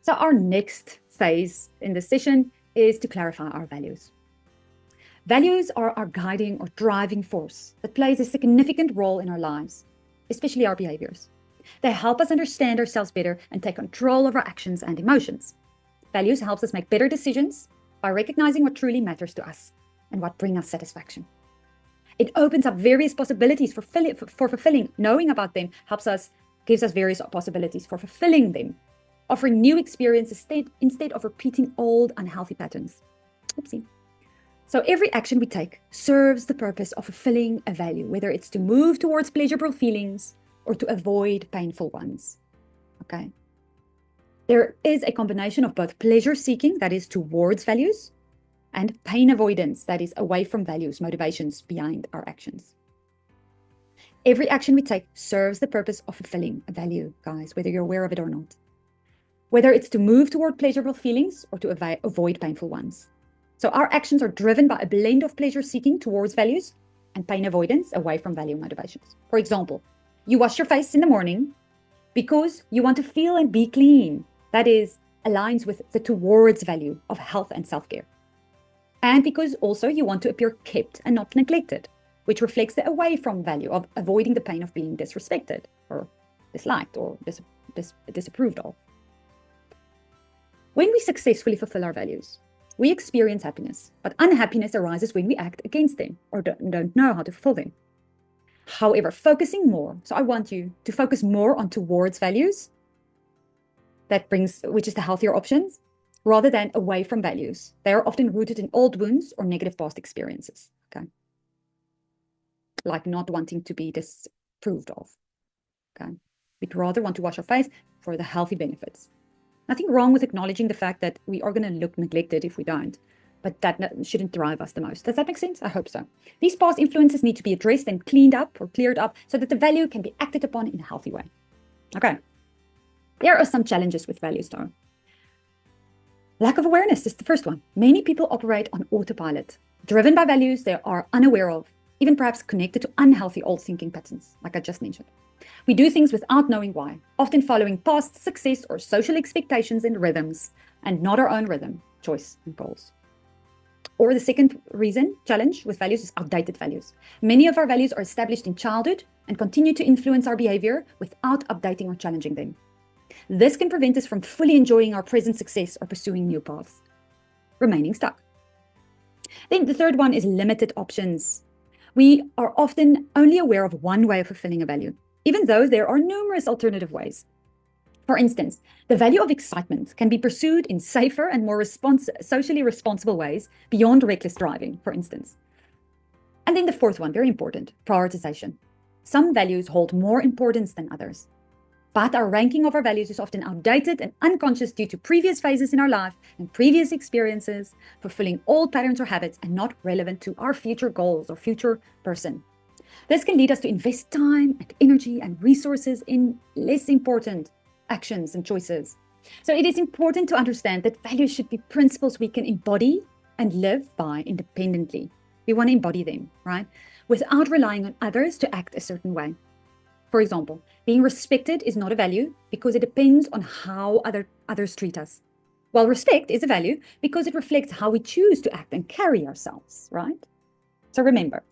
So our next phase in this session is to clarify our values. Values are our guiding or driving force that plays a significant role in our lives, especially our behaviors. They help us understand ourselves better and take control of our actions and emotions. Values helps us make better decisions by recognizing what truly matters to us and what brings us satisfaction. It opens up various possibilities for fulfilling. Knowing about them gives us various possibilities for fulfilling them, offering new experiences instead of repeating old unhealthy patterns. Oopsie. So every action we take serves the purpose of fulfilling a value, whether it's to move towards pleasurable feelings or to avoid painful ones. Okay. There is a combination of both pleasure seeking, that is towards values, and pain avoidance, that is away from values, motivations behind our actions. Every action we take serves the purpose of fulfilling a value, guys, whether you're aware of it or not. Whether it's to move toward pleasurable feelings or to avoid painful ones. So our actions are driven by a blend of pleasure seeking towards values and pain avoidance away from value motivations. For example, you wash your face in the morning because you want to feel and be clean. That is, aligns with the towards value of health and self-care. And because also you want to appear kept and not neglected, which reflects the away from value of avoiding the pain of being disrespected or disliked or disapproved of. When we successfully fulfill our values, we experience happiness, but unhappiness arises when we act against them or don't know how to fulfill them. However, focusing more, so I want you to focus more on towards values, which is the healthier options, rather than away from values. They are often rooted in old wounds or negative past experiences, okay? Like not wanting to be disapproved of, okay? We'd rather want to wash our face for the healthy benefits. Nothing wrong with acknowledging the fact that we are going to look neglected if we don't, but that shouldn't drive us the most. Does that make sense? I hope so. These past influences need to be addressed and cleaned up or cleared up so that the value can be acted upon in a healthy way. Okay. There are some challenges with values, though. Lack of awareness is the first one. Many people operate on autopilot, driven by values they are unaware of, even perhaps connected to unhealthy old thinking patterns, like I just mentioned. We do things without knowing why, often following past success or social expectations and rhythms, and not our own rhythm, choice, and goals. Or the second challenge with values is outdated values. Many of our values are established in childhood and continue to influence our behavior without updating or challenging them. This can prevent us from fully enjoying our present success or pursuing new paths, remaining stuck. Then the third one is limited options. We are often only aware of one way of fulfilling a value, even though there are numerous alternative ways. For instance, the value of excitement can be pursued in safer and more socially responsible ways beyond reckless driving, for instance. And then the fourth one, very important, prioritization. Some values hold more importance than others, but our ranking of our values is often outdated and unconscious due to previous phases in our life and previous experiences, fulfilling old patterns or habits and not relevant to our future goals or future person. This can lead us to invest time and energy and resources in less important actions and choices. So it is important to understand that values should be principles we can embody and live by independently. We want to embody them, right? Without relying on others to act a certain way. For example, being respected is not a value because it depends on how others treat us. While respect is a value because it reflects how we choose to act and carry ourselves, right? So remember,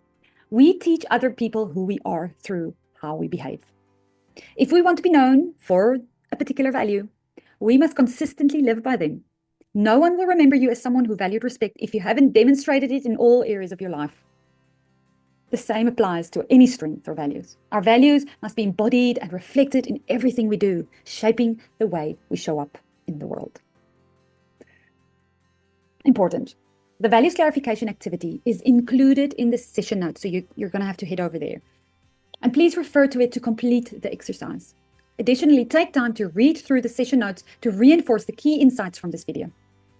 we teach other people who we are through how we behave. If we want to be known for a particular value, we must consistently live by them. No one will remember you as someone who valued respect if you haven't demonstrated it in all areas of your life. The same applies to any strength or values. Our values must be embodied and reflected in everything we do, shaping the way we show up in the world. Important. The values clarification activity is included in the session notes, so you're going to have to head over there. And please refer to it to complete the exercise. Additionally, take time to read through the session notes to reinforce the key insights from this video.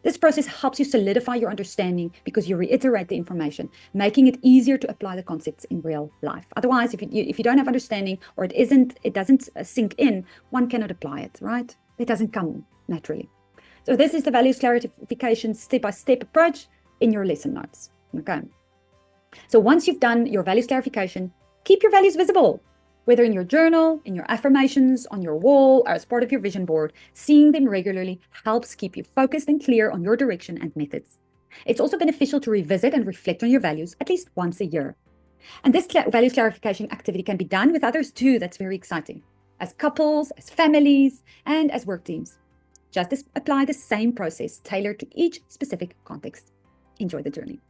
This process helps you solidify your understanding because you reiterate the information, making it easier to apply the concepts in real life. Otherwise, if you don't have understanding or it doesn't sink in, one cannot apply it, right? It doesn't come naturally. So this is the values clarification step-by-step approach in your lesson notes, okay? So once you've done your values clarification, keep your values visible. Whether in your journal, in your affirmations, on your wall, or as part of your vision board, seeing them regularly helps keep you focused and clear on your direction and methods. It's also beneficial to revisit and reflect on your values at least once a year. And this values clarification activity can be done with others too. That's very exciting. As couples, as families, and as work teams. Just apply the same process tailored to each specific context. Enjoy the journey.